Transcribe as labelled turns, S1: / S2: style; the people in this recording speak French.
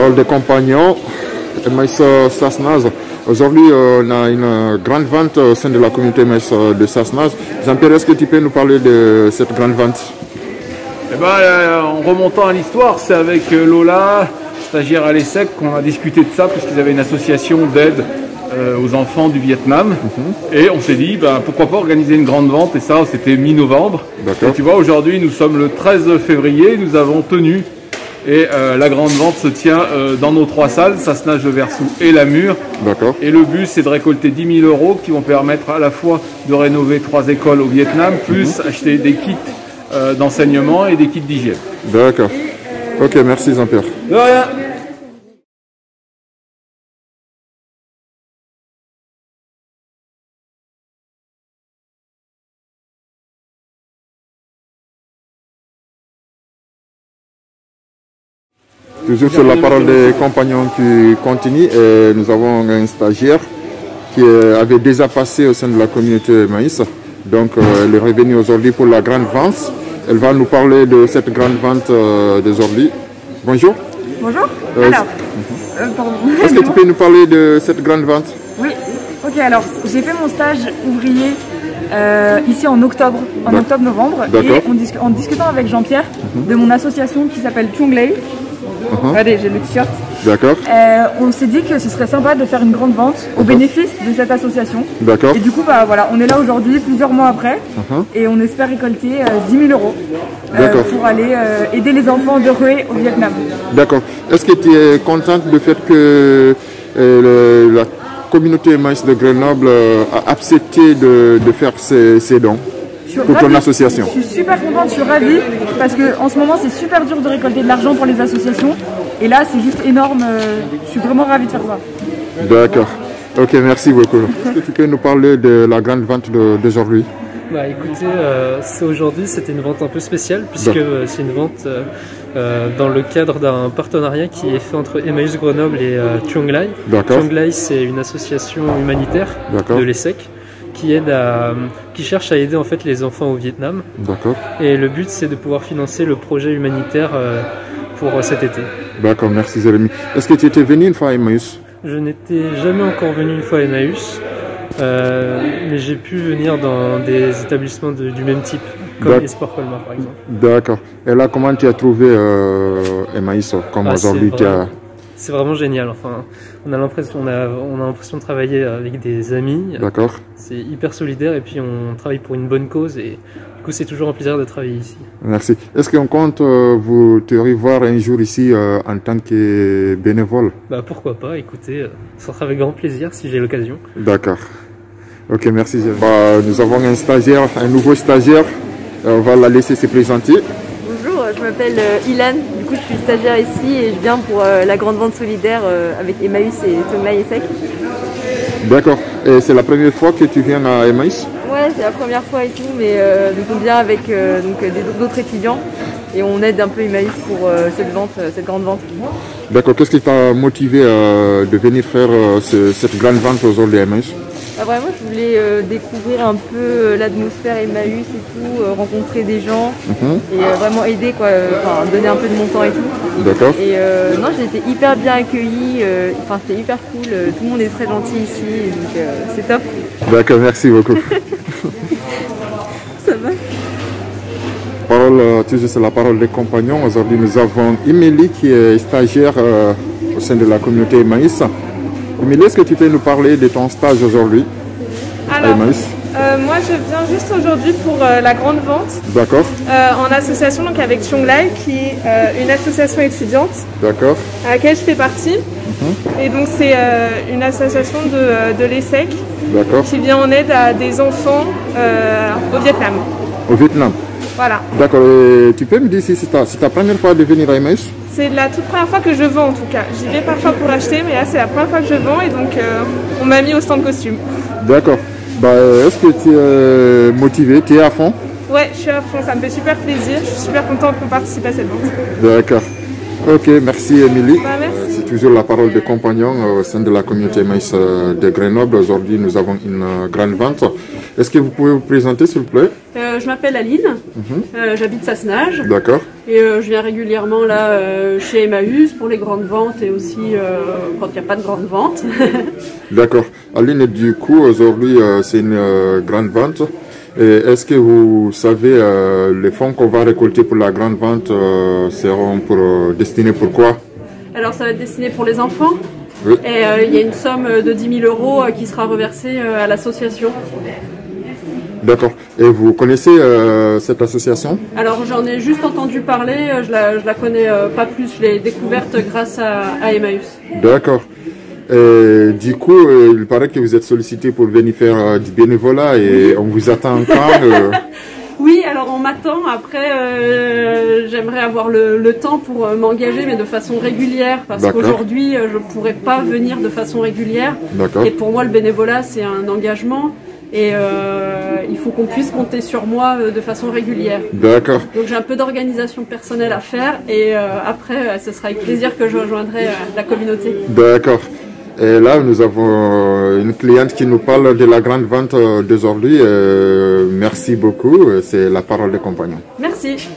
S1: Parole des compagnons, Maïs Sasnaz. Aujourd'hui, on a une grande vente au sein de la communauté Maïs de Sasnaz. Jean-Pierre, est-ce que tu peux nous parler de cette grande vente?
S2: Eh ben, en remontant à l'histoire, c'est avec Lola, stagiaire à l'ESSEC, qu'on a discuté de ça, puisqu'ils avaient une association d'aide aux enfants du Vietnam. Et on s'est dit, ben, pourquoi pas organiser une grande vente, et ça, c'était mi-novembre. Et tu vois, aujourd'hui, nous sommes le 13 février, nous avons tenu. Et la grande vente se tient dans nos 3 salles, Sasnaz, Le Versou et La Mure. Et le but, c'est de récolter 10 000 € qui vont permettre à la fois de rénover 3 écoles au Vietnam, plus acheter des kits d'enseignement et des kits d'hygiène.
S1: D'accord. Ok, merci Jean-Pierre.
S2: De rien.
S1: Toujours sur la parole des compagnons qui continue, et nous avons un stagiaire qui avait déjà passé au sein de la communauté Maïs. Donc elle est revenue aujourd'hui pour la grande vente. Elle va nous parler de cette grande vente d'aujourd'hui. Bonjour.
S3: Bonjour. Alors, pardon.
S1: Est-ce que tu peux nous parler de cette grande vente?
S3: Oui. Ok, alors j'ai fait mon stage ouvrier ici en octobre-novembre. Et en discutant avec Jean-Pierre de mon association qui s'appelle Chonglai. Regardez, j'ai le t-shirt.
S1: D'accord.
S3: On s'est dit que ce serait sympa de faire une grande vente au bénéfice de cette association.
S1: D'accord.
S3: Et du coup, bah, voilà, on est là aujourd'hui, plusieurs mois après, et on espère récolter 10 000 € pour aller aider les enfants de Hue au Vietnam. D'accord.
S1: Est-ce que tu es contente du fait que la communauté Maïs de Grenoble a accepté de faire ces dons pour ton association?
S3: Je suis super contente, je suis ravie parce qu'en ce moment c'est super dur de récolter de l'argent pour les associations et là c'est juste énorme, je suis vraiment ravie de faire ça.
S1: D'accord, ok, merci beaucoup. Est-ce que tu peux nous parler de la grande vente d'aujourd'hui?
S4: Bah écoutez, aujourd'hui c'était une vente un peu spéciale puisque c'est une vente dans le cadre d'un partenariat qui est fait entre Emmaüs Grenoble et Chonglai. Chonglai, c'est une association humanitaire de l'ESSEC qui cherche à aider en fait les enfants au Vietnam. Et le but c'est de pouvoir financer le projet humanitaire pour cet été.
S1: D'accord, merci Jérémy. Est-ce que tu étais venu une fois à Emmaüs?
S4: Je n'étais jamais encore venu une fois à Emmaüs, mais j'ai pu venir dans des établissements du même type, comme Espoir Colmar par exemple. D'accord.
S1: Et là, comment tu as trouvé Emmaüs comme aujourd'hui?
S4: C'est vraiment génial. Enfin, on a l'impression de travailler avec des amis.
S1: D'accord.
S4: C'est hyper solidaire et puis on travaille pour une bonne cause et du coup c'est toujours un plaisir de travailler ici.
S1: Merci. Est-ce qu'on compte te revoir un jour ici en tant que bénévole?
S4: Bah pourquoi pas. Écoutez, ça sera avec grand plaisir si j'ai l'occasion.
S1: D'accord. Ok, merci. Nous avons un nouveau stagiaire. On va la laisser se présenter.
S5: Bonjour, je m'appelle Ilan, du coup je suis stagiaire ici et je viens pour la grande vente solidaire avec Emmaüs et Chonglai ESSEC.
S1: D'accord, et c'est la première fois que tu viens à Emmaüs?
S5: Ouais, c'est la première fois et tout, mais donc on vient avec d'autres étudiants et on aide un peu Emmaüs pour cette grande vente.
S1: D'accord, qu'est-ce qui t'a motivé de venir faire cette grande vente aujourd'hui à Emmaüs?
S5: Vraiment, je voulais découvrir un peu l'atmosphère Emmaüs et tout, rencontrer des gens et vraiment aider, quoi, donner un peu de mon temps et tout.
S1: D'accord.
S5: Et non, j'ai été hyper bien accueillie, c'était hyper cool, tout le monde est très gentil ici, donc c'est top.
S1: D'accord, merci beaucoup.
S5: Ça va.
S1: Toujours c'est la parole des compagnons. Aujourd'hui, nous avons Émilie qui est stagiaire au sein de la communauté Emmaüs. Émilie, est-ce que tu peux nous parler de ton stage aujourd'hui à Emmaüs?
S6: Moi je viens juste aujourd'hui pour la grande vente.
S1: D'accord.
S6: En association donc avec Chonglai qui est une association étudiante.
S1: D'accord.
S6: À laquelle je fais partie. Et donc c'est une association de l'ESSEC qui vient en aide à des enfants au Vietnam.
S1: Au Vietnam?
S6: Voilà.
S1: D'accord. Tu peux me dire si c'est ta première fois de venir à Emmaüs?
S6: C'est la toute première fois que je vends en tout cas. J'y vais parfois pour acheter, mais là c'est la première fois que je vends et donc on m'a mis au stand costume. D'accord.
S1: Est-ce que tu es motivé? Tu es à fond?
S6: Ouais, je suis à fond, ça me fait super plaisir. Je suis super contente de participer à cette vente.
S1: D'accord. Ok, merci Émilie.
S6: Merci.
S1: C'est toujours la parole des compagnons au sein de la communauté Maïs de Grenoble. Aujourd'hui, nous avons une grande vente. Est-ce que vous pouvez vous présenter, s'il vous plaît?
S7: Je m'appelle Aline, j'habite Sassenage.
S1: D'accord.
S7: Et je viens régulièrement là chez Emmaüs pour les grandes ventes et aussi quand il n'y a pas de grandes ventes.
S1: D'accord. Aline, du coup, aujourd'hui, c'est une grande vente. Est-ce que vous savez, les fonds qu'on va récolter pour la grande vente seront destinés pour quoi?
S7: Alors, ça va être destiné pour les enfants.
S1: Oui.
S7: Et il y a une somme de 10 000 € qui sera reversée à l'association.
S1: D'accord. Et vous connaissez cette association?
S7: Alors, j'en ai juste entendu parler, je la connais pas plus, je l'ai découverte grâce à Emmaüs.
S1: D'accord. Du coup, il paraît que vous êtes sollicité pour venir faire du bénévolat et on vous attend quand
S7: Oui, alors on m'attend. Après, j'aimerais avoir le temps pour m'engager, mais de façon régulière, parce qu'aujourd'hui, je ne pourrais pas venir de façon régulière. Et pour moi, le bénévolat, c'est un engagement. Et il faut qu'on puisse compter sur moi de façon régulière.
S1: D'accord.
S7: Donc j'ai un peu d'organisation personnelle à faire et après, ce sera avec plaisir que je rejoindrai la communauté.
S1: D'accord. Et là, nous avons une cliente qui nous parle de la grande vente d'aujourd'hui. Merci beaucoup. C'est la parole des compagnons.
S7: Merci.